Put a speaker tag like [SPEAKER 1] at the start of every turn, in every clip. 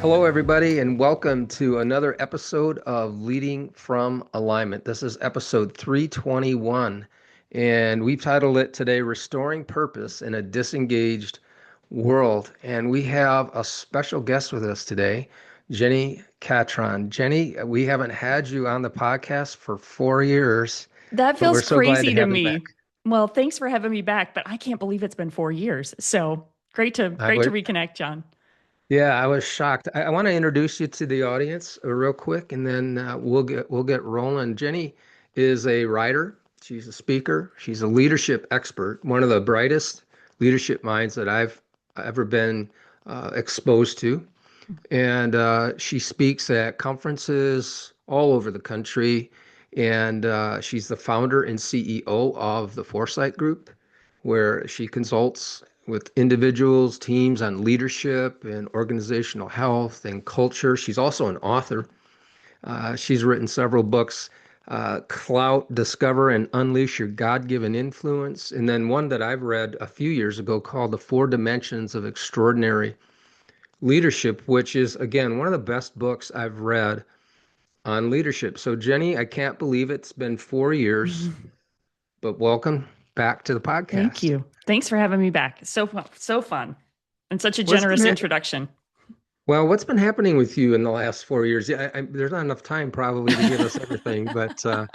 [SPEAKER 1] Hello, everybody, and welcome to another episode of Leading from Alignment. This is episode 321, and we've titled it today Restoring Purpose in a Disengaged World. And we have a special guest with us today, Jenni Catron. Jenni, we haven't had you on the podcast for 4 years,
[SPEAKER 2] That
[SPEAKER 1] but we're
[SPEAKER 2] feels
[SPEAKER 1] so glad to
[SPEAKER 2] crazy to
[SPEAKER 1] have you back.
[SPEAKER 2] me. Well, thanks for having me back, but I can't believe it's been 4 years. So
[SPEAKER 1] I
[SPEAKER 2] great to
[SPEAKER 1] was,
[SPEAKER 2] reconnect, John.
[SPEAKER 1] yeah, I was shocked. I want to introduce you to the audience real quick, and then we'll get rolling. Jenni is a writer. She's a speaker. She's a leadership expert. One of the brightest leadership minds that I've ever been exposed to. And she speaks at conferences all over the country. And she's the founder and CEO of the Foresight Group, where she consults with individuals, teams on leadership and organizational health and culture. She's also an author. She's written several books, Clout, Discover, and Unleash Your God-Given Influence. And then one that I've read a few years ago called The Four Dimensions of Extraordinary Leadership, which is, again, one of the best books I've read on leadership. So, Jenni, I can't believe it's been 4 years, but welcome back to the
[SPEAKER 2] Thank
[SPEAKER 1] podcast.
[SPEAKER 2] you. Thanks for having me back. It's so fun, so fun, and such a
[SPEAKER 1] What's been
[SPEAKER 2] generous
[SPEAKER 1] ha-
[SPEAKER 2] introduction.
[SPEAKER 1] what's been happening with you in the last 4 years? Yeah, there's not enough time probably to give us everything, but what's been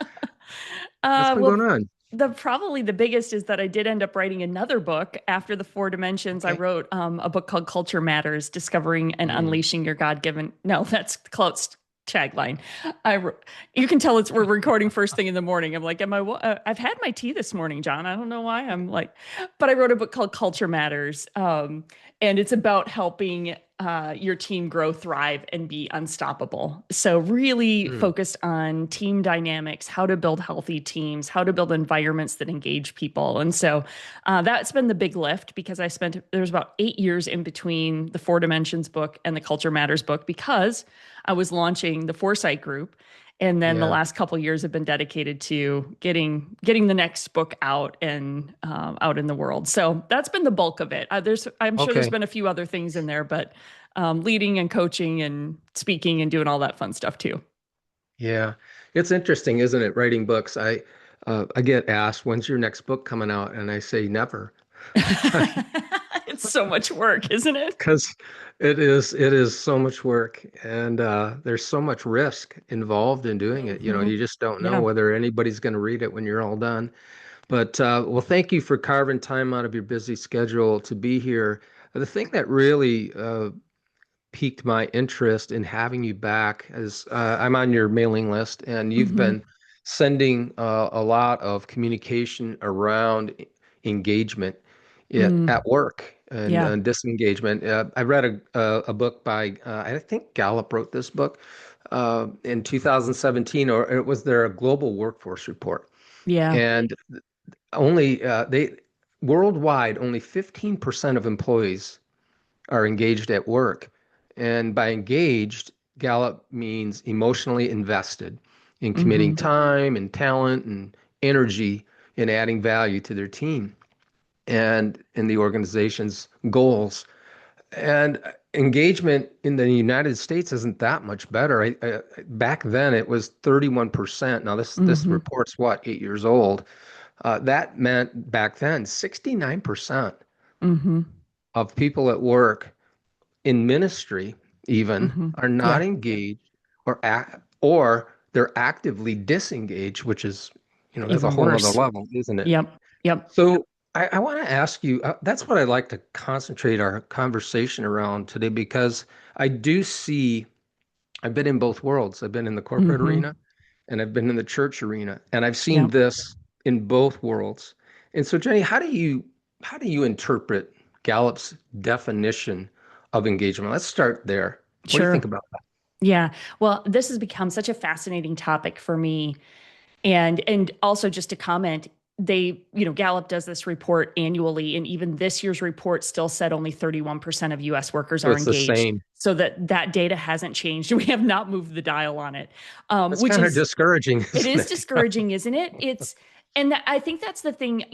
[SPEAKER 2] Well,
[SPEAKER 1] going on?
[SPEAKER 2] the probably the biggest is that I did end up writing another book after the four dimensions. I
[SPEAKER 1] Okay.
[SPEAKER 2] wrote a book called Culture Matters: Discovering and
[SPEAKER 1] Mm.
[SPEAKER 2] Unleashing Your God-Given. No, that's close tagline. You can tell we're recording first thing in the morning. I'm like, I've had my tea this morning, John. I don't know why. I'm like, but I wrote a book called Culture Matters, and it's about helping your team grow, thrive, and be unstoppable. So, really
[SPEAKER 1] Mm.
[SPEAKER 2] focused on team dynamics, how to build healthy teams, how to build environments that engage people. And so that's been the big lift because there's about 8 years in between the Four Dimensions book and the Culture Matters book because I was launching the Foresight Group. And then the
[SPEAKER 1] Yeah.
[SPEAKER 2] last couple of years have been dedicated to getting the next book out and out in the world. So that's been the bulk of it. I'm sure there's
[SPEAKER 1] Okay.
[SPEAKER 2] been a few other things in there, but leading and coaching and speaking and doing all that fun stuff too.
[SPEAKER 1] Yeah. It's interesting, isn't it? Writing books. I get asked, when's your next book coming out? And I say never.
[SPEAKER 2] It's so much work, isn't it?
[SPEAKER 1] Because it is so much work, and there's so much risk involved in doing it.
[SPEAKER 2] Hmm.
[SPEAKER 1] You just don't know
[SPEAKER 2] Yeah,
[SPEAKER 1] whether anybody's going to read it when you're all done. But well, thank you for carving time out of your busy schedule to be here. The thing that really piqued my interest in having you back is I'm on your mailing list, and you've
[SPEAKER 2] hmm,
[SPEAKER 1] been sending a lot of communication around engagement at work
[SPEAKER 2] yeah,
[SPEAKER 1] and disengagement. I read a book by I think Gallup wrote this book in 2017, or it was their global workforce report,
[SPEAKER 2] yeah.
[SPEAKER 1] and only they worldwide only 15% of employees are engaged at work. And by engaged, Gallup means emotionally invested in committing
[SPEAKER 2] Hmm.
[SPEAKER 1] time and talent and energy in adding value to their team and in the organization's goals. And engagement in the United States isn't that much better. Back then, it was 31%. Now, this
[SPEAKER 2] Hmm.
[SPEAKER 1] report's what, 8 years old? That meant back then 69%
[SPEAKER 2] Hmm.
[SPEAKER 1] of people at work in ministry even
[SPEAKER 2] Hmm.
[SPEAKER 1] are not
[SPEAKER 2] Yeah,
[SPEAKER 1] engaged or they're actively disengaged, which is, that's a
[SPEAKER 2] even
[SPEAKER 1] whole nother
[SPEAKER 2] worse.
[SPEAKER 1] level, isn't it?
[SPEAKER 2] Yep, yep.
[SPEAKER 1] So I want to ask you, that's what I'd like to concentrate our conversation around today because I do see, I've been in both worlds. I've been in the corporate
[SPEAKER 2] Hmm.
[SPEAKER 1] arena and I've been in the church arena, and I've seen
[SPEAKER 2] Yep.
[SPEAKER 1] this in both worlds. And so, Jenni, how do you interpret Gallup's definition of engagement? Let's start there. What do you think
[SPEAKER 2] Sure.
[SPEAKER 1] about that?
[SPEAKER 2] Yeah. Well, this has become such a fascinating topic for me. And also just to comment, Gallup does this report annually, and even this year's report still said only 31% of US workers
[SPEAKER 1] So
[SPEAKER 2] are
[SPEAKER 1] it's the
[SPEAKER 2] engaged.
[SPEAKER 1] same.
[SPEAKER 2] So that data hasn't changed. We have not moved the dial on it.
[SPEAKER 1] That's
[SPEAKER 2] Which
[SPEAKER 1] kind of
[SPEAKER 2] is
[SPEAKER 1] discouraging,
[SPEAKER 2] it
[SPEAKER 1] isn't
[SPEAKER 2] is
[SPEAKER 1] it?
[SPEAKER 2] discouraging, isn't it? I think that's the thing,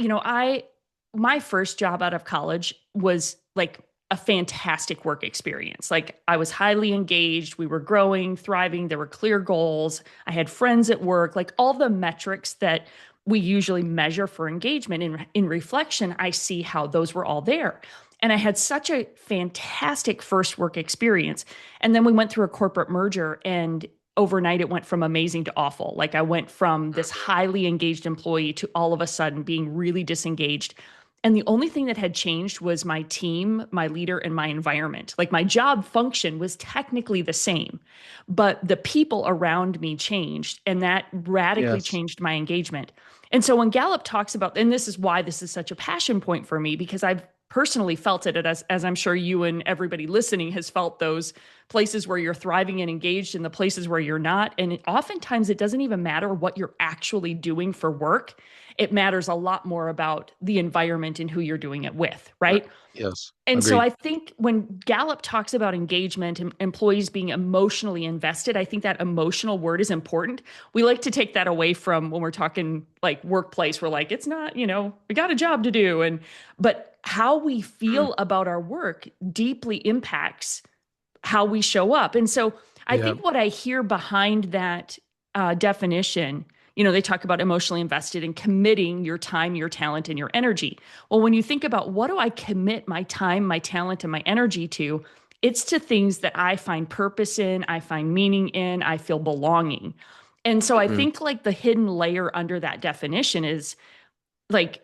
[SPEAKER 2] my first job out of college was like a fantastic work experience. Like I was highly engaged, we were growing, thriving, there were clear goals. I had friends at work, like all the metrics that we usually measure for engagement. In reflection, I see how those were all there. And I had such a fantastic first work experience. And then we went through a corporate merger, and overnight it went from amazing to awful. Like I went from this highly engaged employee to all of a sudden being really disengaged. And the only thing that had changed was my team, my leader, and my environment. Like my job function was technically the same, but the people around me changed, and that radically
[SPEAKER 1] Yes.
[SPEAKER 2] changed my engagement. And so when Gallup talks about, and this is why this is such a passion point for me, because I've personally felt it, as I'm sure you and everybody listening has felt those places where you're thriving and engaged and the places where you're not. And oftentimes it doesn't even matter what you're actually doing for work. It matters a lot more about the environment and who you're doing it with,
[SPEAKER 1] Right.
[SPEAKER 2] right?
[SPEAKER 1] Yes.
[SPEAKER 2] And so
[SPEAKER 1] Agreed.
[SPEAKER 2] I think when Gallup talks about engagement and employees being emotionally invested, I think that emotional word is important. We like to take that away from when we're talking like workplace. We're like, it's not, we got a job to do. But how we feel about our work deeply impacts how we show up. And so I
[SPEAKER 1] Yeah.
[SPEAKER 2] think what I hear behind that definition, they talk about emotionally invested and committing your time, your talent, and your energy. Well, when you think about what do I commit my time, my talent, and my energy to, it's to things that I find purpose in, I find meaning in, I feel belonging. And so I
[SPEAKER 1] Mm.
[SPEAKER 2] think like the hidden layer under that definition is like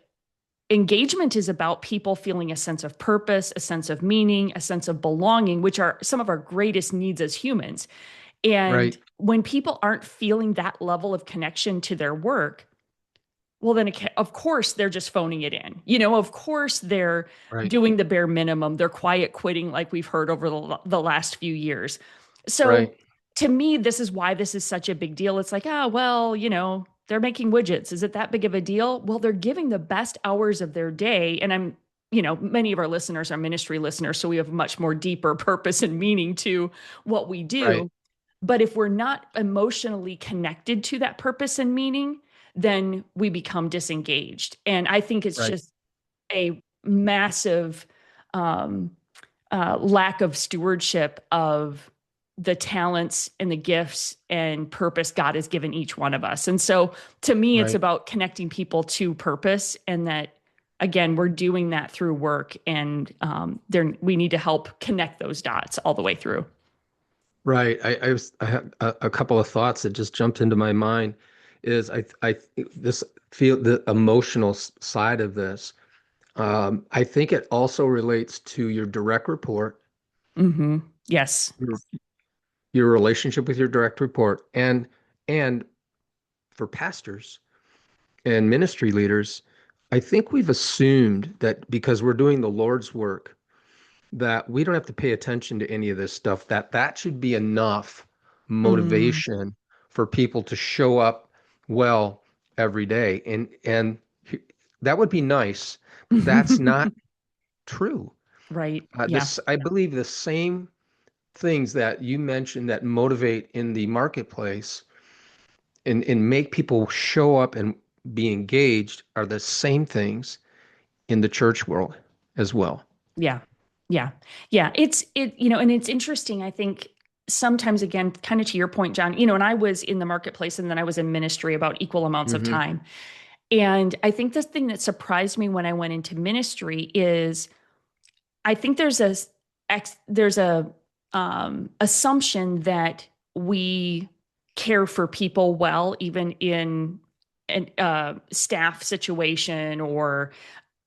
[SPEAKER 2] engagement is about people feeling a sense of purpose, a sense of meaning, a sense of belonging, which are some of our greatest needs as humans. And
[SPEAKER 1] Right.
[SPEAKER 2] when people aren't feeling that level of connection to their work, well, then of course they're just phoning it in. Of course they're
[SPEAKER 1] Right.
[SPEAKER 2] doing the bare minimum. They're quiet quitting like we've heard over the last few years. So
[SPEAKER 1] Right.
[SPEAKER 2] to me, this is why this is such a big deal. It's like, well, they're making widgets. Is it that big of a deal? Well, they're giving the best hours of their day. And many of our listeners are ministry listeners, so we have much more deeper purpose and meaning to what we
[SPEAKER 1] Right.
[SPEAKER 2] do. But if we're not emotionally connected to that purpose and meaning, then we become disengaged. And I think it's
[SPEAKER 1] Right.
[SPEAKER 2] just a massive um, lack of stewardship of the talents and the gifts and purpose God has given each one of us. And so to me, it's
[SPEAKER 1] Right.
[SPEAKER 2] about connecting people to purpose, and that, again, we're doing that through work. And we need to help connect those dots all the way through.
[SPEAKER 1] Right. I have a couple of thoughts that just jumped into my mind. Is this feel the emotional side of this. I think it also relates to your direct report,
[SPEAKER 2] Mm-hmm. Yes.
[SPEAKER 1] your, your relationship with your direct report, and for pastors and ministry leaders, I think we've assumed that because we're doing the Lord's work, that we don't have to pay attention to any of this stuff, that should be enough
[SPEAKER 2] Mm,
[SPEAKER 1] motivation for people to show up well every day. And that would be nice, but that's not true.
[SPEAKER 2] right. Yeah.
[SPEAKER 1] This I believe the same things that you mentioned that motivate in the marketplace and make people show up and be engaged are the same things in the church world as well.
[SPEAKER 2] Yeah. Yeah. Yeah. And it's interesting. I think sometimes, again, kind of to your point, John, and I was in the marketplace and then I was in ministry about equal amounts of
[SPEAKER 1] Hmm.
[SPEAKER 2] time. And I think the thing that surprised me when I went into ministry is I think there's a assumption that we care for people well, even in a staff situation or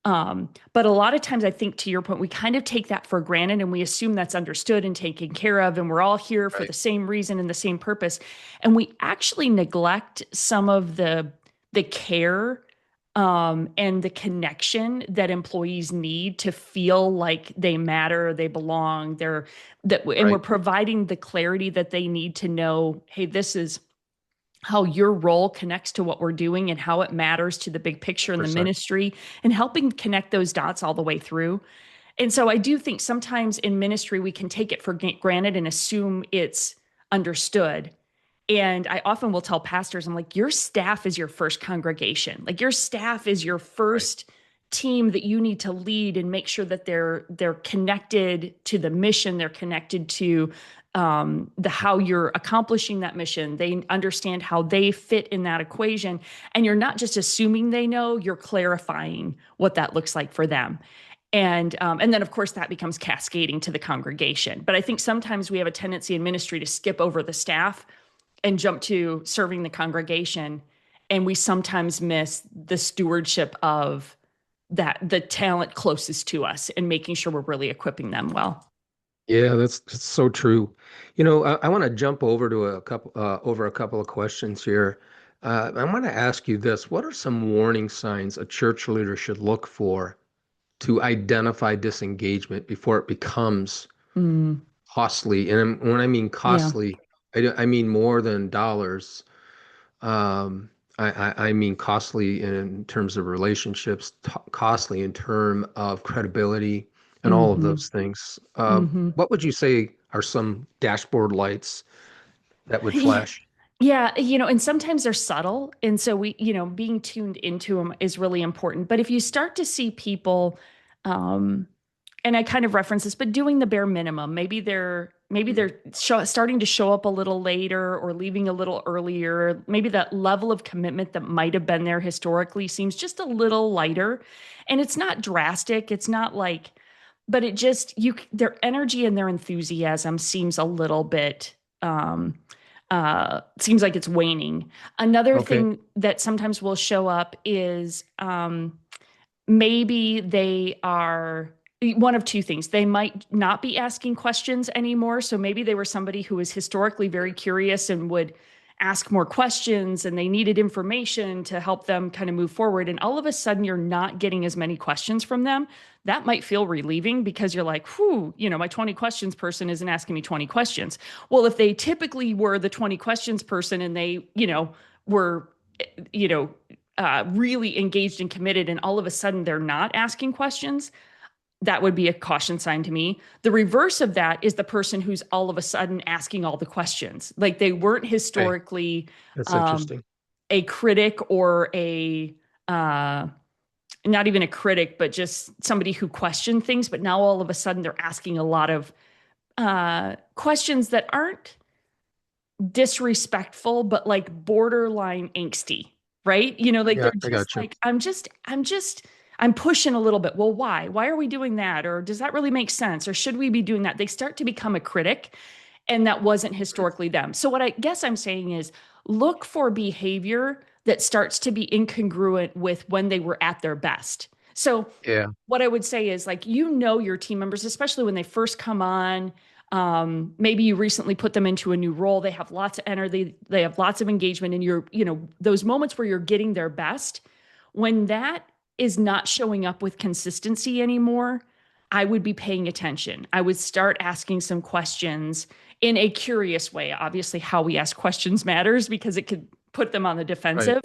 [SPEAKER 2] but a lot of times I think to your point, we kind of take that for granted and we assume that's understood and taken care of, and we're all here for
[SPEAKER 1] Right.
[SPEAKER 2] the same reason and the same purpose. And we actually neglect some of the care and the connection that employees need to feel like they matter, they belong, and we're
[SPEAKER 1] Right.
[SPEAKER 2] providing the clarity that they need to know, hey, this is how your role connects to what we're doing and how it matters to the big picture in the
[SPEAKER 1] 100%.
[SPEAKER 2] ministry, and helping connect those dots all the way through. And so I do think sometimes in ministry, we can take it for granted and assume it's understood. And I often will tell pastors, I'm like, your staff is your first congregation. Like your staff is your
[SPEAKER 1] Right.
[SPEAKER 2] first team that you need to lead and make sure that they're connected to the mission, they're connected to the how you're accomplishing that mission. They understand how they fit in that equation, and you're not just assuming they know, you're clarifying what that looks like for them. And then of course that becomes cascading to the congregation. But I think sometimes we have a tendency in ministry to skip over the staff and jump to serving the congregation, and we sometimes miss the stewardship of that, the talent closest to us, and making sure we're really equipping them well.
[SPEAKER 1] Yeah, that's so true. I want to jump over a couple of questions here. I want to ask you this: what are some warning signs a church leader should look for to identify disengagement before it becomes
[SPEAKER 2] Mm,
[SPEAKER 1] costly? And when I mean
[SPEAKER 2] yeah.
[SPEAKER 1] costly, I mean more than dollars. I mean costly in terms of relationships, costly in term of credibility, and all of
[SPEAKER 2] Mm-hmm.
[SPEAKER 1] those things.
[SPEAKER 2] Mm-hmm.
[SPEAKER 1] What would you say are some dashboard lights that would
[SPEAKER 2] Yeah.
[SPEAKER 1] flash?
[SPEAKER 2] Yeah, and sometimes they're subtle. And so being tuned into them is really important. But if you start to see people, um, and I kind of reference this, but doing the bare minimum, maybe they're starting to show up a little later or leaving a little earlier. Maybe that level of commitment that might have been there historically seems just a little lighter. And it's not drastic. It's not like, but it just their energy and their enthusiasm seems a little bit seems like it's waning. Another
[SPEAKER 1] Okay.
[SPEAKER 2] thing that sometimes will show up is maybe they are one of two things. They might not be asking questions anymore. So maybe they were somebody who was historically very curious and would ask more questions, and they needed information to help them kind of move forward. And all of a sudden, you're not getting as many questions from them. That might feel relieving because you're like, whew, my 20 questions person isn't asking me 20 questions. Well, if they typically were the 20 questions person and they, were, you know, really engaged and committed, and all of a sudden they're not asking questions, that would be a caution sign to me. The reverse of that is the person who's all of a sudden asking all the questions. Like they weren't
[SPEAKER 1] Okay.
[SPEAKER 2] historically
[SPEAKER 1] That's
[SPEAKER 2] um,
[SPEAKER 1] interesting.
[SPEAKER 2] a critic or uh, not even a critic, but just somebody who questioned things. But now all of a sudden they're asking a lot of questions that aren't disrespectful, but like borderline angsty, right? Like they're
[SPEAKER 1] I
[SPEAKER 2] just
[SPEAKER 1] got you.
[SPEAKER 2] like, I'm pushing a little bit. Well, why? Why are we doing that? Or does that really make sense? Or should we be doing that? They start to become a critic, and that wasn't historically them. So, what I guess I'm saying is look for behavior that starts to be incongruent with when they were at their best. So,
[SPEAKER 1] Yeah.
[SPEAKER 2] what I would say is like, your team members, especially when they first come on. Maybe you recently put them into a new role. They have lots of energy. They have lots of engagement, and those moments where you're getting their best, when that is not showing up with consistency anymore, I would be paying attention. I would start asking some questions in a curious way. Obviously, how we ask questions matters because it could put them on the
[SPEAKER 1] Right.
[SPEAKER 2] defensive,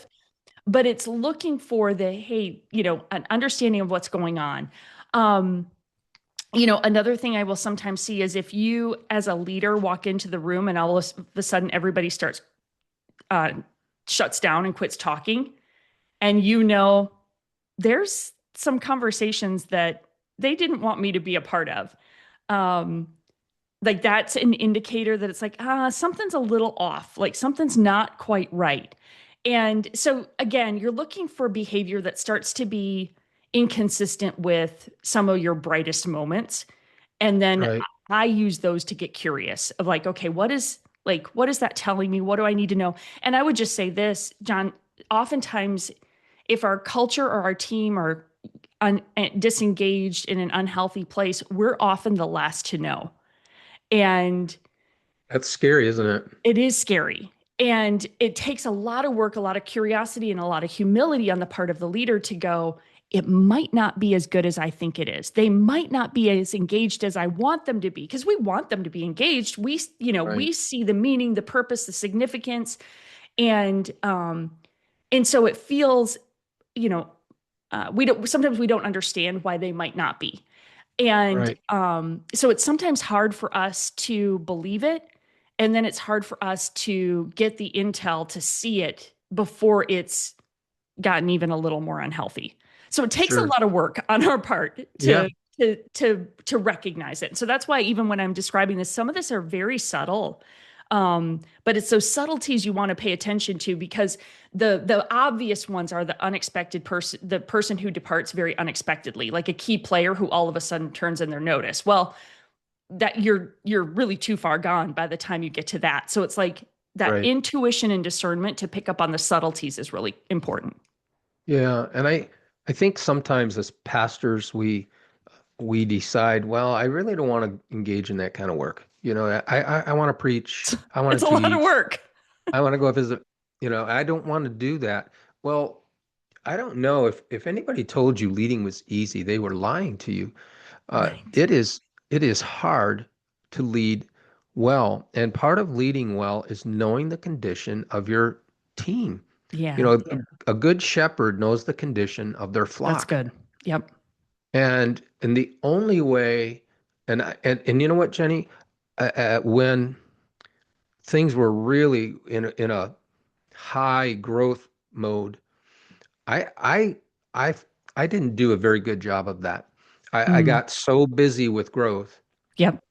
[SPEAKER 2] but it's looking for hey, an understanding of what's going on. Um, Another thing I will sometimes see is if you, as a leader, walk into the room and all of a sudden everybody starts, uh, shuts down and quits talking, and there's some conversations that they didn't want me to be a part of. Um, like that's an indicator that it's like, something's a little off, like something's not quite right. And so again, you're looking for behavior that starts to be inconsistent with some of your brightest moments. And then
[SPEAKER 1] Right.
[SPEAKER 2] I use those to get curious of like, okay, what is that telling me? What do I need to know? And I would just say this, John, oftentimes if our culture or our team are disengaged in an unhealthy place, we're often the last to know. And
[SPEAKER 1] That's scary, isn't it?
[SPEAKER 2] it is scary. And it takes a lot of work, a lot of curiosity, and a lot of humility on the part of the leader to go, it might not be as good as I think it is. They might not be as engaged as I want them to be because we want them to be engaged.
[SPEAKER 1] Right.
[SPEAKER 2] We see the meaning, the purpose, the significance, and so it feels, you know, we don't understand why they might not be. And
[SPEAKER 1] Right.
[SPEAKER 2] so it's sometimes hard for us to believe it. And then it's hard for us to get the intel to see it before it's gotten even a little more unhealthy. So it takes a
[SPEAKER 1] Sure.
[SPEAKER 2] lot of work on our part
[SPEAKER 1] Yeah.
[SPEAKER 2] to recognize it. So that's why even when I'm describing this, some of this are very subtle. But it's those subtleties you want to pay attention to, because the obvious ones are the unexpected person, the person who departs very unexpectedly, like a key player who all of a sudden turns in their notice. Well, that you're really too far gone by the time you get to that. So it's like that
[SPEAKER 1] Right.
[SPEAKER 2] intuition and discernment to pick up on the subtleties is really important.
[SPEAKER 1] Yeah. And I think sometimes as pastors, we decide, well, I really don't want to engage in that kind of work. I want to preach, I want
[SPEAKER 2] It's a
[SPEAKER 1] to
[SPEAKER 2] lot of
[SPEAKER 1] teach,
[SPEAKER 2] work.
[SPEAKER 1] I want to go visit, I don't want to do that. Well, I don't know if anybody told you leading was easy, they were lying to you.
[SPEAKER 2] Right.
[SPEAKER 1] It is hard to lead well, and part of leading well is knowing the condition of your team. You
[SPEAKER 2] Yeah,
[SPEAKER 1] know, a good shepherd knows the condition of their
[SPEAKER 2] that's
[SPEAKER 1] flock.
[SPEAKER 2] good. Yep.
[SPEAKER 1] And the only way, and you know what, Jenny, when things were really in a high growth mode, I I I I didn't do a very good job of that. I
[SPEAKER 2] Mm,
[SPEAKER 1] got so busy with growth
[SPEAKER 2] yep.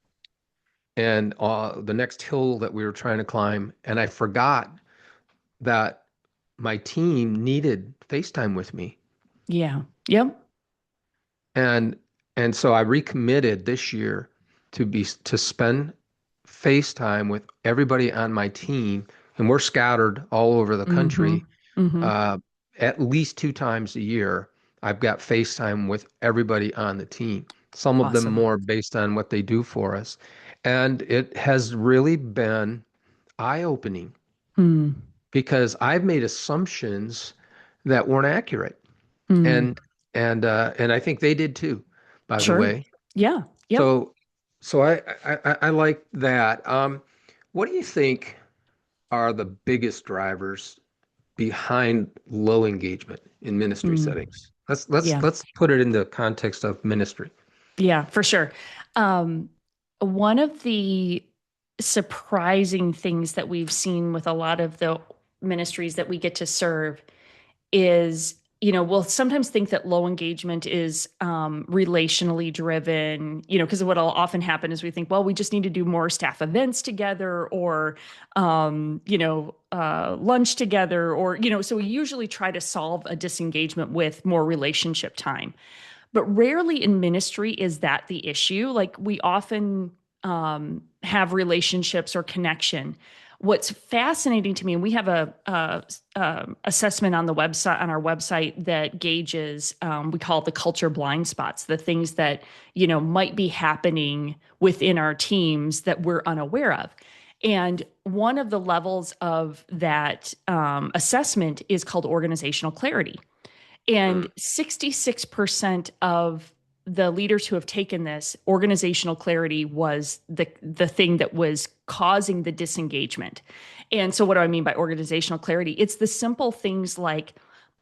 [SPEAKER 1] and the next hill that we were trying to climb, and I forgot that my team needed FaceTime with me.
[SPEAKER 2] Yeah. Yep.
[SPEAKER 1] And and so I recommitted this year to spend FaceTime with everybody on my team, and we're scattered all over the
[SPEAKER 2] Mm-hmm.
[SPEAKER 1] country.
[SPEAKER 2] Mm-hmm.
[SPEAKER 1] Uh, at least 2 times a year, I've got FaceTime with everybody on the team. Some of them
[SPEAKER 2] Awesome.
[SPEAKER 1] more based on what they do for us, and it has really been eye-opening
[SPEAKER 2] Mm.
[SPEAKER 1] because I've made assumptions that weren't accurate,
[SPEAKER 2] Mm.
[SPEAKER 1] and and I think they did too, by the
[SPEAKER 2] Sure.
[SPEAKER 1] way.
[SPEAKER 2] Yeah. Yep.
[SPEAKER 1] So so I like that. What do you think are the biggest drivers behind low engagement in ministry
[SPEAKER 2] Mm.
[SPEAKER 1] settings? Let's let's
[SPEAKER 2] Yeah.
[SPEAKER 1] let's put it in the context of ministry.
[SPEAKER 2] Yeah, for sure. Um, One of the surprising things that we've seen with a lot of the ministries that we get to serve is, we'll sometimes think that low engagement is relationally driven, because what'll often happen is we think, well, we just need to do more staff events together or, lunch together or, so we usually try to solve a disengagement with more relationship time. But rarely in ministry is that the issue. Like we often have relationships or connection. What's fascinating to me, and we have a assessment on the website on our website that gauges, we call it the culture blind spots, the things that might be happening within our teams that we're unaware of. And one of the levels of that assessment is called organizational clarity. And
[SPEAKER 1] Mm,
[SPEAKER 2] 66% of the leaders who have taken this, organizational clarity was the thing that was causing the disengagement. And so what do I mean by organizational clarity? It's the simple things like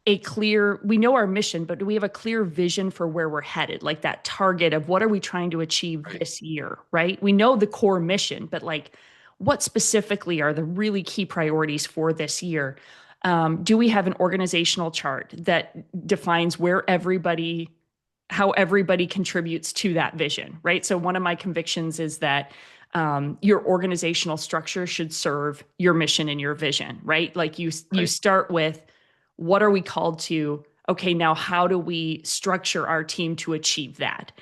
[SPEAKER 2] we know our mission, but do we have a clear vision for where we're headed? Like that target of what are we trying to achieve
[SPEAKER 1] right.
[SPEAKER 2] this year, right? We know the core mission, but like what specifically are the really key priorities for this year? Do we have an organizational chart that defines how everybody contributes to that vision, right? So one of my convictions is that your organizational structure should serve your mission and your vision, right? Like you
[SPEAKER 1] Right.
[SPEAKER 2] start with what are we called to? Okay, now how do we structure our team to achieve that?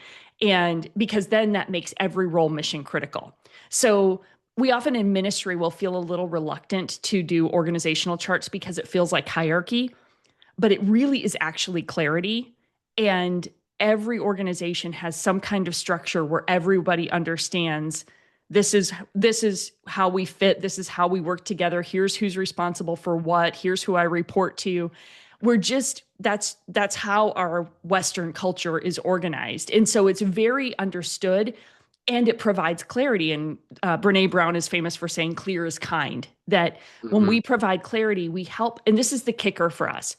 [SPEAKER 2] And because then that makes every role mission critical. So we often in ministry will feel a little reluctant to do organizational charts because it feels like hierarchy, but it really is actually clarity. And every organization has some kind of structure where everybody understands this is how we fit, this is how we work together, here's who's responsible for what, here's who I report to. We're just that's how our Western culture is organized, and so it's very understood and it provides clarity. And Brene Brown is famous for saying clear is kind, that when
[SPEAKER 1] Hmm.
[SPEAKER 2] we provide clarity we help. And this is the kicker for us,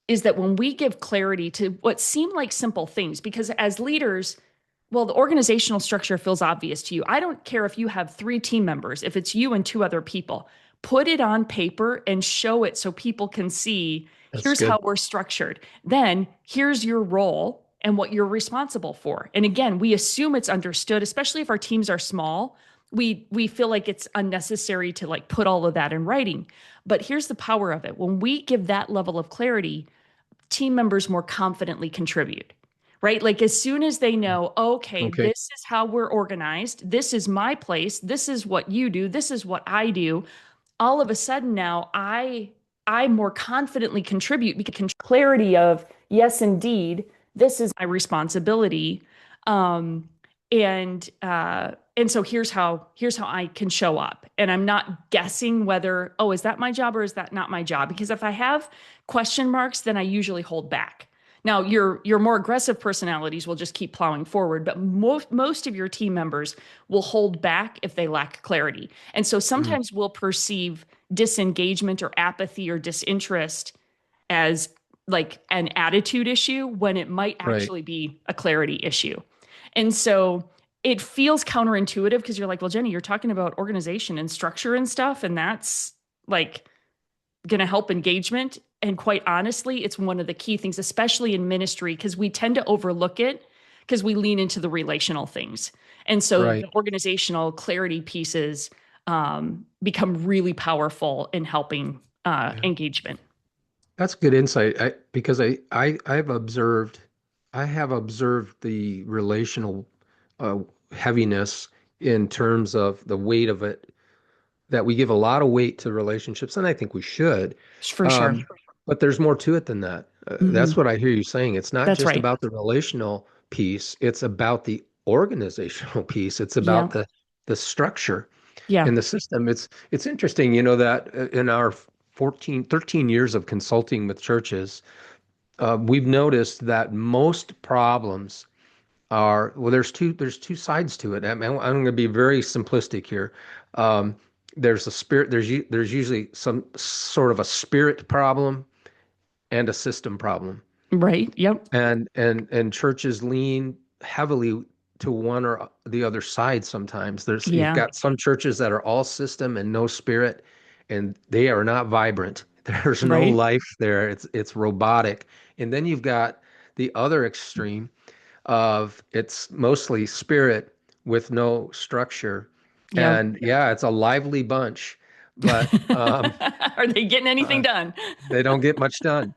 [SPEAKER 2] is that when we give clarity to what seem like simple things, because as leaders, well, the organizational structure feels obvious to you. I don't care if you have 3 team members, if it's you and 2 other people, put it on paper and show it so people can see
[SPEAKER 1] That's
[SPEAKER 2] Here's how
[SPEAKER 1] good.
[SPEAKER 2] we're structured. Then here's your role and what you're responsible for. And again, we assume it's understood, especially if our teams are small. We feel like it's unnecessary to like put all of that in writing. But here's the power of it. When we give that level of clarity, team members more confidently contribute, right? Like as soon as they know, okay,
[SPEAKER 1] Okay.
[SPEAKER 2] this is how we're organized, this is my place, this is what you do, this is what I do, all of a sudden now I more confidently contribute because clarity of yes, indeed, this is my responsibility. Um, and so here's how I can show up. And I'm not guessing whether, oh, is that my job or is that not my job? Because if I have question marks, then I usually hold back. Now, your more aggressive personalities will just keep plowing forward, but most of your team members will hold back if they lack clarity. And so
[SPEAKER 1] Mm,
[SPEAKER 2] sometimes we'll perceive disengagement or apathy or disinterest as like an attitude issue when it might
[SPEAKER 1] right.
[SPEAKER 2] actually be a clarity issue. And so it feels counterintuitive because you're like, well, Jenni, you're talking about organization and structure and stuff, and that's like going to help engagement. And quite honestly, it's one of the key things, especially in ministry, because we tend to overlook it because we lean into the relational things. And so
[SPEAKER 1] Right.
[SPEAKER 2] the organizational clarity pieces become really powerful in helping
[SPEAKER 1] Yeah.
[SPEAKER 2] engagement.
[SPEAKER 1] That's good insight. Because I have observed the relational uh, heaviness in terms of the weight of it, that we give a lot of weight to relationships, and I think we should.
[SPEAKER 2] For sure.
[SPEAKER 1] Um, but there's more to it than that. That's
[SPEAKER 2] Hmm.
[SPEAKER 1] what I hear you saying. It's not
[SPEAKER 2] That's
[SPEAKER 1] just
[SPEAKER 2] right.
[SPEAKER 1] about the relational piece, it's about the organizational piece. It's about
[SPEAKER 2] Yeah.
[SPEAKER 1] the structure
[SPEAKER 2] Yeah.
[SPEAKER 1] in the system. It's interesting, that in our 13 years of consulting with churches, we've noticed that most problems are, well, there's two sides to it. I'm going to be very simplistic here. Um, there's a spirit. There's usually some sort of a spirit problem and a system problem,
[SPEAKER 2] Right. Yep.
[SPEAKER 1] and churches lean heavily to one or the other side. Sometimes you've
[SPEAKER 2] Yeah.
[SPEAKER 1] got some churches that are all system and no spirit, and they are not vibrant. There's no
[SPEAKER 2] Right.
[SPEAKER 1] life there. It's robotic. And then you've got the other extreme of it's mostly spirit with no structure.
[SPEAKER 2] Yep.
[SPEAKER 1] And yeah, it's a lively bunch, but
[SPEAKER 2] Are they getting anything
[SPEAKER 1] uh,
[SPEAKER 2] done?
[SPEAKER 1] they don't get much done.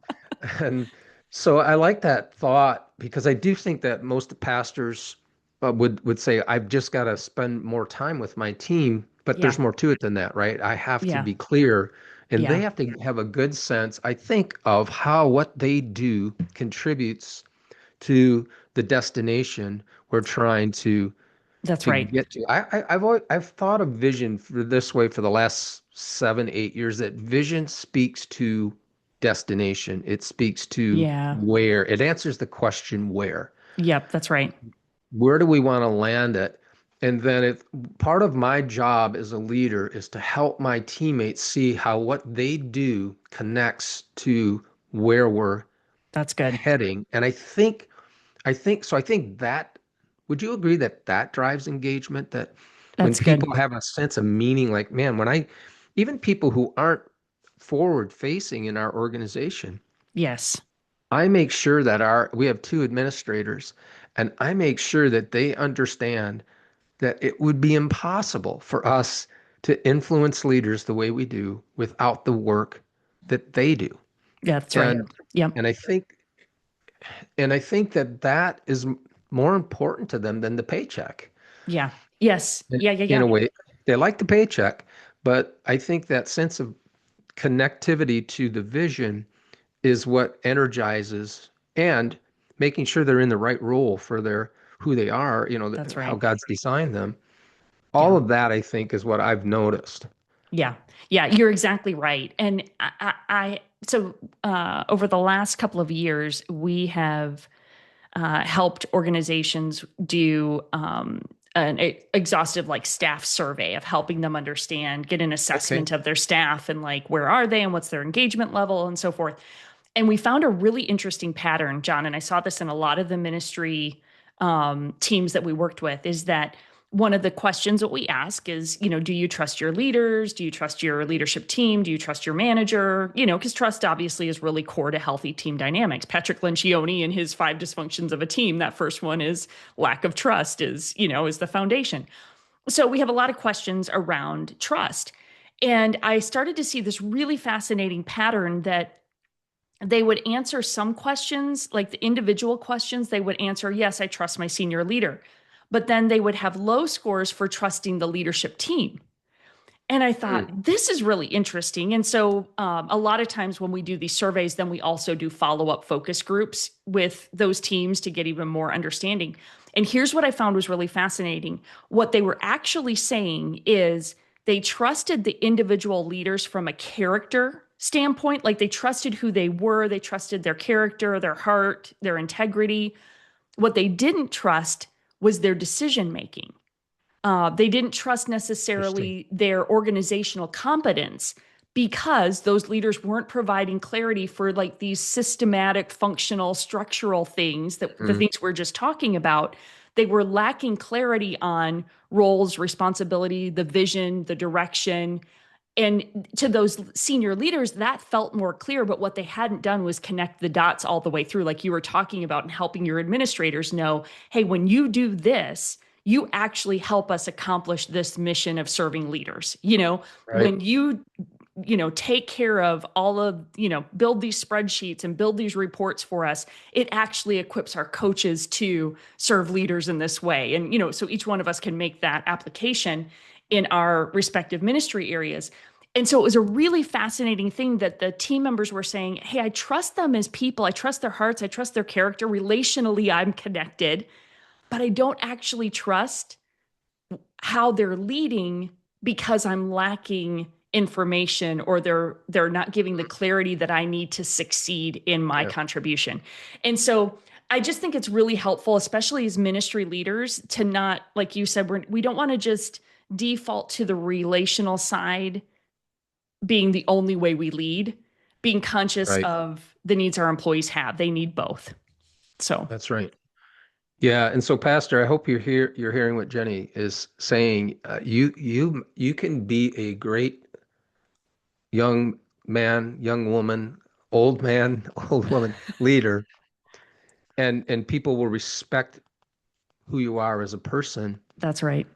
[SPEAKER 1] And so I like that thought because I do think that most pastors would say, I've just got to spend more time with my team, but
[SPEAKER 2] Yeah.
[SPEAKER 1] there's more to it than that, right? I have to
[SPEAKER 2] Yeah.
[SPEAKER 1] be clear, and they
[SPEAKER 2] Yeah.
[SPEAKER 1] have to have a good sense, I think, of how what they do contributes to the destination we're trying
[SPEAKER 2] That's
[SPEAKER 1] to
[SPEAKER 2] right.
[SPEAKER 1] get to. I've thought of vision for this way for the last 7, 8 years, that vision speaks to destination. It speaks to
[SPEAKER 2] Yeah.
[SPEAKER 1] where. It answers the question where.
[SPEAKER 2] Yep. That's right.
[SPEAKER 1] Where do we want to land it? And then part of my job as a leader is to help my teammates see how what they do connects to where we're
[SPEAKER 2] That's good.
[SPEAKER 1] heading. And I think that, would you agree that that drives engagement? That when
[SPEAKER 2] That's good.
[SPEAKER 1] people have a sense of meaning, like, man, even people who aren't forward facing in our organization,
[SPEAKER 2] Yes.
[SPEAKER 1] I make sure that we have two administrators, and I make sure that they understand that it would be impossible for us to influence leaders the way we do without the work that they do.
[SPEAKER 2] Yeah, that's right.
[SPEAKER 1] And
[SPEAKER 2] Yep.
[SPEAKER 1] and I think that that is more important to them than the paycheck.
[SPEAKER 2] Yeah. Yes.
[SPEAKER 1] In
[SPEAKER 2] Yeah. Yeah.
[SPEAKER 1] in
[SPEAKER 2] Yeah.
[SPEAKER 1] a way, they like the paycheck, but I think that sense of connectivity to the vision is what energizes, and making sure they're in the right role for their who they are,
[SPEAKER 2] That's
[SPEAKER 1] how
[SPEAKER 2] right.
[SPEAKER 1] God's designed them. All
[SPEAKER 2] Yeah.
[SPEAKER 1] of that, I think, is what I've noticed.
[SPEAKER 2] Yeah. Yeah. You're exactly right. And so over the last couple of years, we have helped organizations do an exhaustive like staff survey of helping them understand, get an
[SPEAKER 1] Okay.
[SPEAKER 2] assessment of their staff and like where are they and what's their engagement level and so forth. And we found a really interesting pattern, John, and I saw this in a lot of the ministry teams that we worked with, is that one of the questions that we ask is, do you trust your leaders? Do you trust your leadership team? Do you trust your manager? Because trust obviously is really core to healthy team dynamics. Patrick Lencioni and his 5 dysfunctions of a team, that first one is lack of trust is the foundation. So we have a lot of questions around trust. And I started to see this really fascinating pattern that they would answer some questions, like the individual questions, they would answer, yes, I trust my senior leader. But then they would have low scores for trusting the leadership team. And I
[SPEAKER 1] Hmm.
[SPEAKER 2] thought, this is really interesting. And so a lot of times when we do these surveys, then we also do follow-up focus groups with those teams to get even more understanding. And here's what I found was really fascinating. What they were actually saying is they trusted the individual leaders from a character standpoint, like they trusted who they were, they trusted their character, their heart, their integrity. What they didn't trust was their decision making. They didn't trust
[SPEAKER 1] Interesting.
[SPEAKER 2] necessarily their organizational competence because those leaders weren't providing clarity for like these systematic, functional, structural things that the
[SPEAKER 1] Hmm.
[SPEAKER 2] things we're just talking about. They were lacking clarity on roles, responsibility, the vision, the direction. And to those senior leaders, that felt more clear. But what they hadn't done was connect the dots all the way through, like you were talking about, and helping your administrators know, hey, when you do this, you actually help us accomplish this mission of serving leaders.
[SPEAKER 1] Right.
[SPEAKER 2] When take care of all of, build these spreadsheets and build these reports for us, it actually equips our coaches to serve leaders in this way. And, so each one of us can make that application in our respective ministry areas. And so it was a really fascinating thing that the team members were saying, hey, I trust them as people. I trust their hearts. I trust their character. Relationally, I'm connected, but I don't actually trust how they're leading because I'm lacking information, or they're not giving the clarity that I need to succeed in my
[SPEAKER 1] Yeah.
[SPEAKER 2] contribution. And so I just think it's really helpful, especially as ministry leaders, to not, like you said, we don't want to just default to the relational side being the only way we lead, being conscious
[SPEAKER 1] Right.
[SPEAKER 2] of the needs our employees have. They need both. So
[SPEAKER 1] That's right. Yeah, and so Pastor, I hope you're hearing what Jenny is saying. You can be a great young man, young woman, old man, old woman leader, and people will respect who you are as a person,
[SPEAKER 2] that's right.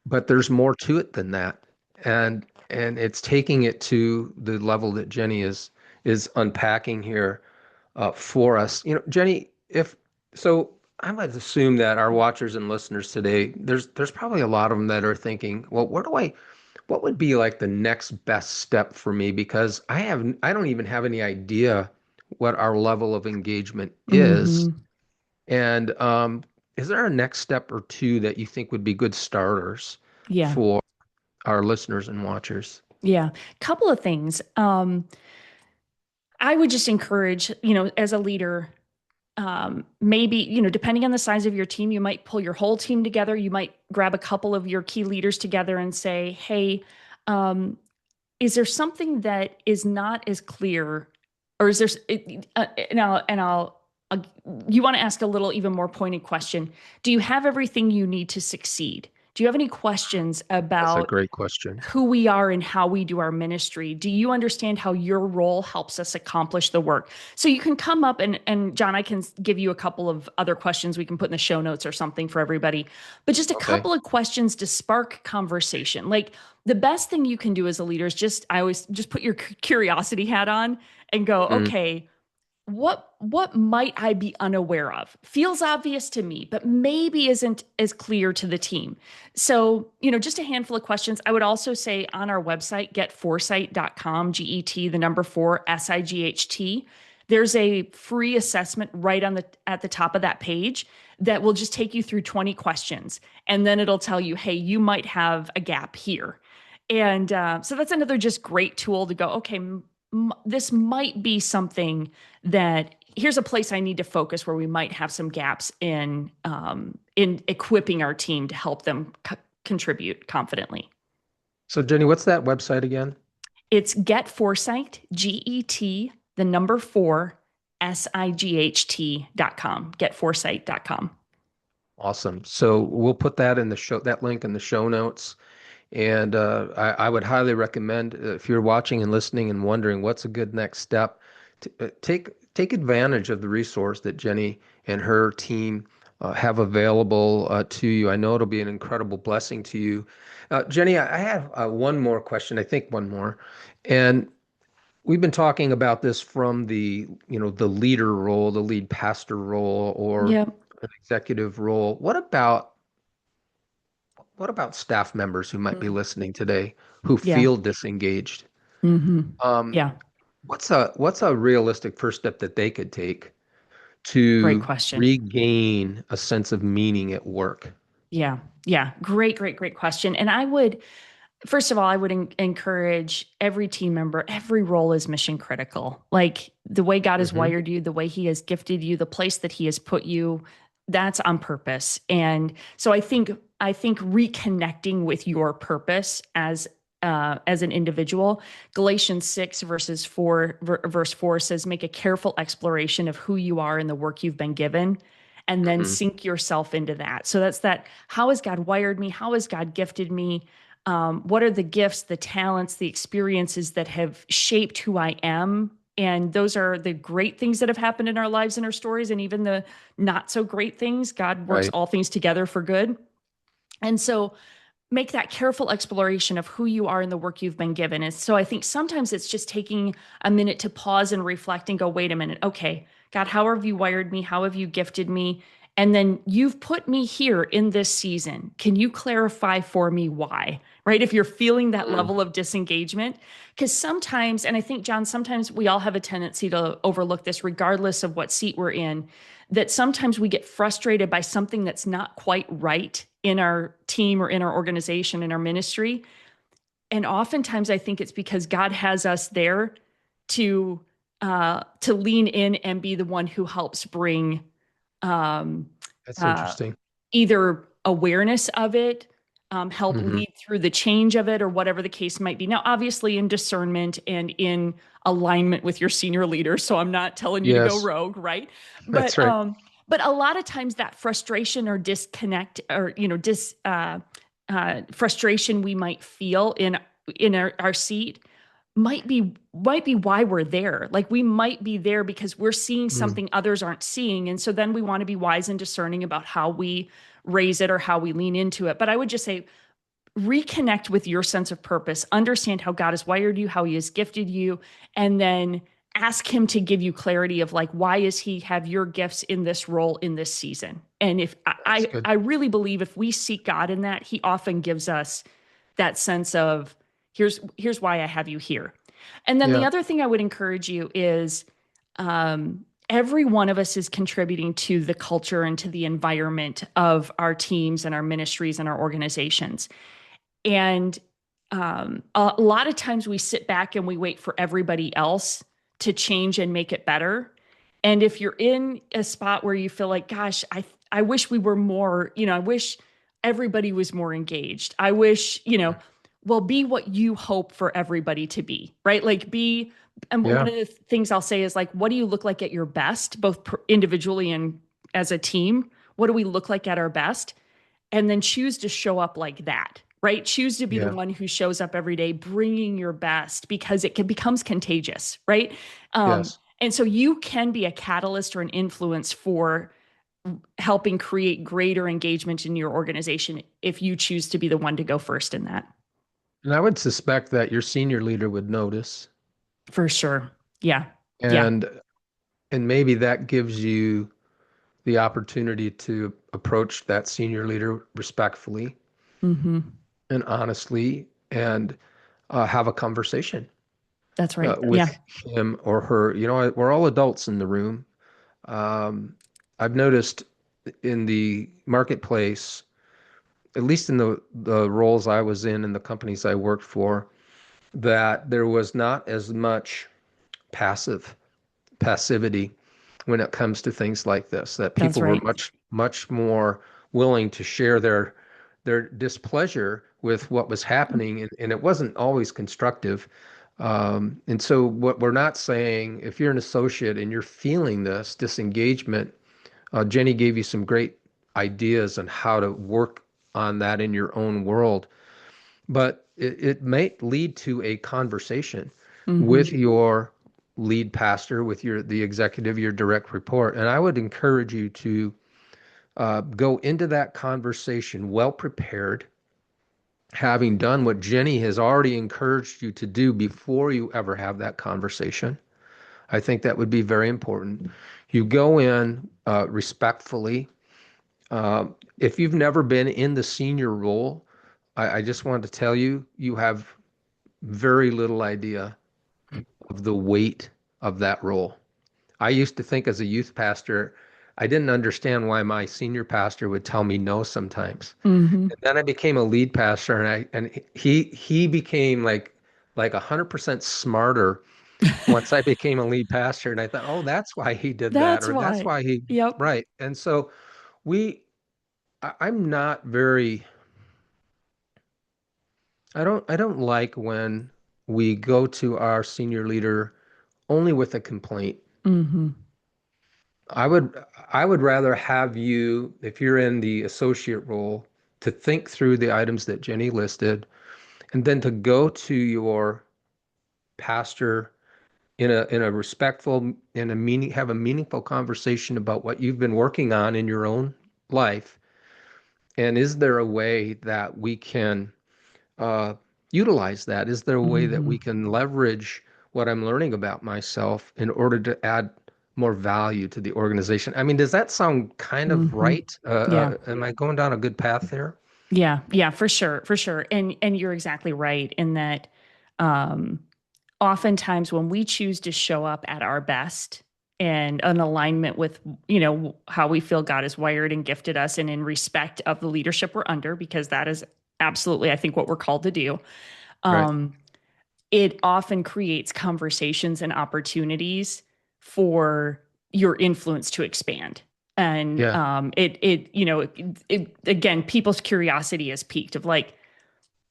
[SPEAKER 1] but there's more to it than that. And it's taking it to the level that Jenny is unpacking here for us. Jenny, if so, I might assume that our watchers and listeners today, there's probably a lot of them that are thinking, well, what would be like the next best step for me? Because I don't even have any idea what our level of engagement is.
[SPEAKER 2] Hmm.
[SPEAKER 1] And is there a next step or two that you think would be good starters
[SPEAKER 2] Yeah.
[SPEAKER 1] for our listeners and watchers?
[SPEAKER 2] Yeah. Couple of things. I would just encourage, as a leader, maybe, depending on the size of your team, you might pull your whole team together. You might grab a couple of your key leaders together and say, hey, um, is there something that is not as clear, or is there, I'll you want to ask a little even more pointed question. Do you have everything you need to succeed? Do you have any questions
[SPEAKER 1] That's a
[SPEAKER 2] about
[SPEAKER 1] great question.
[SPEAKER 2] who we are and how we do our ministry? Do you understand how your role helps us accomplish the work? So you can come up and John, I can give you a couple of other questions we can put in the show notes or something for everybody, but just a
[SPEAKER 1] Okay.
[SPEAKER 2] couple of questions to spark conversation. Like the best thing you can do as a leader is I always just put your curiosity hat on and go,
[SPEAKER 1] Mm.
[SPEAKER 2] okay, what might I be unaware of? Feels obvious to me, but maybe isn't as clear to the team. So, just a handful of questions. I would also say on our website, getforesight.com, GET, the number 4, SIGHT. There's a free assessment right at the top of that page that will just take you through 20 questions. And then it'll tell you, hey, you might have a gap here. And so that's another just great tool to go, okay, this might be something that here's a place I need to focus where we might have some gaps in equipping our team to help them contribute confidently.
[SPEAKER 1] So Jenny, what's that website again?
[SPEAKER 2] It's Get Foresight, GET, the number 4, SIGHT.com, getforesight.com.
[SPEAKER 1] Awesome. So we'll put that in the show, that link in the show notes. And I would highly recommend if you're watching and listening and wondering what's a good next step, take advantage of the resource that Jenni and her team have available to you. I know it'll be an incredible blessing to you. Jenni, I have one more question. I think one more, and we've been talking about this from the leader role, the lead pastor role, or
[SPEAKER 2] Yeah.
[SPEAKER 1] an executive role. What about staff members who might be
[SPEAKER 2] Mm.
[SPEAKER 1] listening today who
[SPEAKER 2] Yeah.
[SPEAKER 1] feel disengaged?
[SPEAKER 2] Hmm.
[SPEAKER 1] Um,
[SPEAKER 2] Yeah.
[SPEAKER 1] what's a realistic first step that they could take
[SPEAKER 2] Great
[SPEAKER 1] to
[SPEAKER 2] question.
[SPEAKER 1] regain a sense of meaning at work?
[SPEAKER 2] Yeah. Yeah. Great question. And I would, first of all, I would encourage every team member, every role is mission critical. Like the way God has
[SPEAKER 1] Hmm.
[SPEAKER 2] wired you, the way He has gifted you, the place that He has put you, that's on purpose. And so I think reconnecting with your purpose as an individual. Galatians 6 verse 4 says, make a careful exploration of who you are and the work you've been given, and then
[SPEAKER 1] Hmm.
[SPEAKER 2] sink yourself into that. So that's that. How has God wired me? How has God gifted me? What are the gifts, the talents, the experiences that have shaped who I am? And those are the great things that have happened in our lives and our stories, and even the not so great things. God works
[SPEAKER 1] Right.
[SPEAKER 2] all things together for good. And so make that careful exploration of who you are and the work you've been given. And so I think sometimes it's just taking a minute to pause and reflect and go, wait a minute, okay, God, how have you wired me? How have you gifted me? And then you've put me here in this season. Can you clarify for me why? Right? If you're feeling that
[SPEAKER 1] Mm.
[SPEAKER 2] level of disengagement, because sometimes, and I think, John, sometimes we all have a tendency to overlook this, regardless of what seat we're in, that sometimes we get frustrated by something that's not quite right in our team or in our organization, in our ministry. And oftentimes I think it's because God has us there to to lean in and be the one who helps bring um,
[SPEAKER 1] That's
[SPEAKER 2] uh,
[SPEAKER 1] interesting.
[SPEAKER 2] either awareness of it, help
[SPEAKER 1] Hmm.
[SPEAKER 2] lead through the change of it, or whatever the case might be. Now, obviously, in discernment and in alignment with your senior leader. So I'm not telling you to go
[SPEAKER 1] Yes,
[SPEAKER 2] rogue, right?
[SPEAKER 1] that's
[SPEAKER 2] But
[SPEAKER 1] right.
[SPEAKER 2] a lot of times that frustration or disconnect or dis frustration we might feel in our seat might be why we're there. Like we might be there because we're seeing
[SPEAKER 1] Mm.
[SPEAKER 2] something others aren't seeing. And so then we want to be wise and discerning about how we raise it or how we lean into it. But I would just say reconnect with your sense of purpose, understand how God has wired you, how He has gifted you, and then ask Him to give you clarity of like, why is He have your gifts in this role in this season? And if
[SPEAKER 1] That's
[SPEAKER 2] I,
[SPEAKER 1] good.
[SPEAKER 2] I really believe if we seek God in that, He often gives us that sense of here's why I have you here. And then the
[SPEAKER 1] Yeah,
[SPEAKER 2] other thing I would encourage you is every one of us is contributing to the culture and to the environment of our teams and our ministries and our organizations. And a lot of times we sit back and we wait for everybody else to change and make it better. And if you're in a spot where you feel like, gosh, I wish we were more, I wish everybody was more engaged. I wish, well, be what you hope for everybody to be, right? Like be, and one
[SPEAKER 1] yeah,
[SPEAKER 2] of the things I'll say is like, what do you look like at your best, both individually and as a team? What do we look like at our best? And then choose to show up like that, right? Choose to be the
[SPEAKER 1] yeah,
[SPEAKER 2] one who shows up every day bringing your best because becomes contagious, right?
[SPEAKER 1] yes.
[SPEAKER 2] And so you can be a catalyst or an influence for helping create greater engagement in your organization if you choose to be the one to go first in that.
[SPEAKER 1] And I would suspect that your senior leader would notice,
[SPEAKER 2] For sure. Yeah. Yeah.
[SPEAKER 1] and maybe that gives you the opportunity to approach that senior leader respectfully
[SPEAKER 2] Hmm.
[SPEAKER 1] and honestly, and have a conversation
[SPEAKER 2] That's right.
[SPEAKER 1] with
[SPEAKER 2] Yeah.
[SPEAKER 1] him or her. We're all adults in the room. Um, I've noticed in the marketplace, at least in the roles I was in and the companies I worked for, that there was not as much passivity when it comes to things like this, that
[SPEAKER 2] That's
[SPEAKER 1] people were
[SPEAKER 2] right.
[SPEAKER 1] much more willing to share their displeasure with what was happening, and it wasn't always constructive. And so what we're not saying, if you're an associate and you're feeling this disengagement, Jenni gave you some great ideas on how to work on that in your own world. But it may lead to a conversation
[SPEAKER 2] Mm-hmm.
[SPEAKER 1] with your lead pastor, with the executive, your direct report. And I would encourage you to go into that conversation well prepared, having done what Jenni has already encouraged you to do before you ever have that conversation. I think that would be very important. You go in respectfully. If you've never been in the senior role, I just wanted to tell you, you have very little idea of the weight of that role. I used to think as a youth pastor, I didn't understand why my senior pastor would tell me no sometimes.
[SPEAKER 2] Mm-hmm.
[SPEAKER 1] And then I became a lead pastor, and he became like 100% smarter once I became a lead pastor. And I thought, oh, that's why he did that,
[SPEAKER 2] That's
[SPEAKER 1] or that's
[SPEAKER 2] why.
[SPEAKER 1] why he
[SPEAKER 2] Yep.
[SPEAKER 1] right. And so we, I'm not very, I don't like when we go to our senior leader only with a complaint.
[SPEAKER 2] Mm-hmm.
[SPEAKER 1] I would I would rather have you, if you're in the associate role, to think through the items that Jenni listed, and then to go to your pastor in a respectful, have a meaningful conversation about what you've been working on in your own life, and is there a way that we can uh, utilize that? Is there a way that
[SPEAKER 2] Mm-hmm.
[SPEAKER 1] we can leverage what I'm learning about myself in order to add more value to the organization? I mean, does that sound kind of
[SPEAKER 2] Mm-hmm.
[SPEAKER 1] right?
[SPEAKER 2] Yeah.
[SPEAKER 1] Am I going down a good path there?
[SPEAKER 2] Yeah. Yeah, for sure. For sure. And you're exactly right in that um oftentimes when we choose to show up at our best and an alignment with how we feel God has wired and gifted us and in respect of the leadership we're under, because that is absolutely I think what we're called to do.
[SPEAKER 1] Right.
[SPEAKER 2] um it often creates conversations and opportunities for your influence to expand. And
[SPEAKER 1] Yeah.
[SPEAKER 2] again, people's curiosity is piqued of like,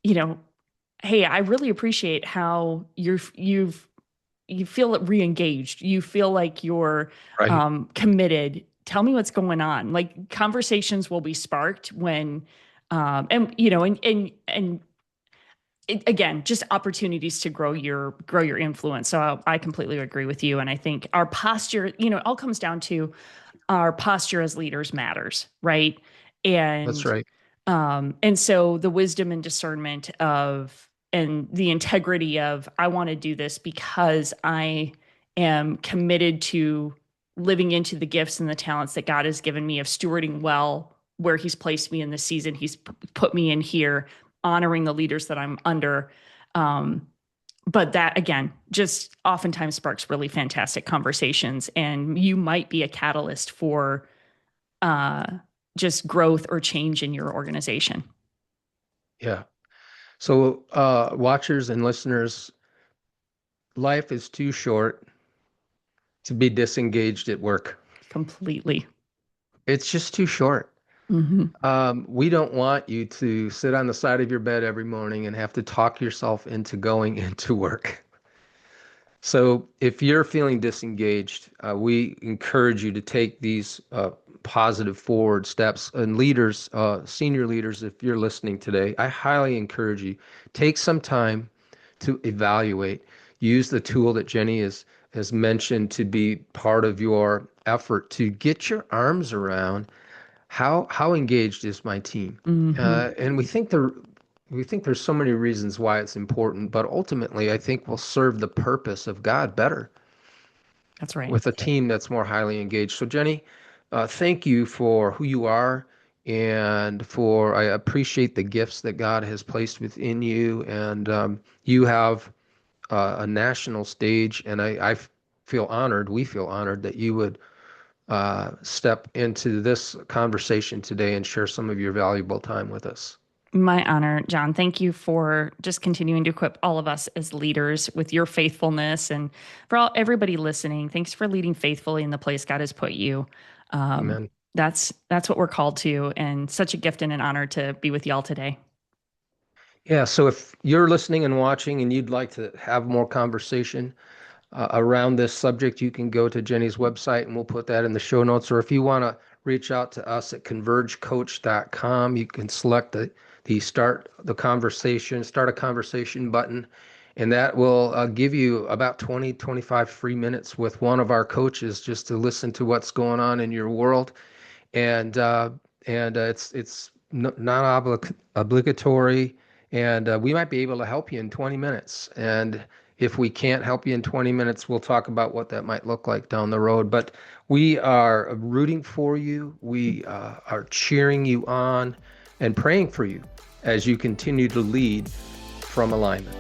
[SPEAKER 2] you know, hey, I really appreciate how you feel re-engaged. You feel like you're
[SPEAKER 1] Right.
[SPEAKER 2] committed. Tell me what's going on. Like conversations will be sparked when, and again, just opportunities to grow your influence. So I completely agree with you, and I think our posture, it all comes down to our posture as leaders matters, right?
[SPEAKER 1] That's
[SPEAKER 2] And
[SPEAKER 1] right.
[SPEAKER 2] and so the wisdom and discernment of and the integrity of I want to do this because I am committed to living into the gifts and the talents that God has given me, of stewarding well where He's placed me in the season He's put me in here, honoring the leaders that I'm under. Um, but that again just oftentimes sparks really fantastic conversations, and you might be a catalyst for uh, just growth or change in your organization.
[SPEAKER 1] Yeah. So, watchers and listeners, life is too short to be disengaged at work.
[SPEAKER 2] Completely.
[SPEAKER 1] It's just too short.
[SPEAKER 2] Mm-hmm.
[SPEAKER 1] We don't want you to sit on the side of your bed every morning and have to talk yourself into going into work. So if you're feeling disengaged, we encourage you to take these positive forward steps. And leaders, senior leaders, if you're listening today, I highly encourage you, take some time to evaluate. Use the tool that Jenni has mentioned to be part of your effort to get your arms around how engaged is my team?
[SPEAKER 2] Mm-hmm.
[SPEAKER 1] And we think there's so many reasons why it's important, but ultimately, I think we'll serve the purpose of God better
[SPEAKER 2] That's right.
[SPEAKER 1] with a team that's more highly engaged. So, Jenni, thank you for who you are, and I appreciate the gifts that God has placed within you, and you have a national stage, and I feel honored. We feel honored that you would step into this conversation today and share some of your valuable time with us.
[SPEAKER 2] My honor, John. Thank you for just continuing to equip all of us as leaders with your faithfulness, and for everybody listening. Thanks for leading faithfully in the place God has put you. Um,
[SPEAKER 1] Amen.
[SPEAKER 2] that's what we're called to, and such a gift and an honor to be with y'all today.
[SPEAKER 1] Yeah, so if you're listening and watching and you'd like to have more conversation, around this subject, you can go to Jenni's website and we'll put that in the show notes. Or if you want to reach out to us at convergecoach.com, you can select the start a conversation button. And that will give you about 25 free minutes with one of our coaches just to listen to what's going on in your world. And it's obligatory, and we might be able to help you in 20 minutes. And if we can't help you in 20 minutes, we'll talk about what that might look like down the road. But we are rooting for you. We are cheering you on and praying for you as you continue to lead from alignment.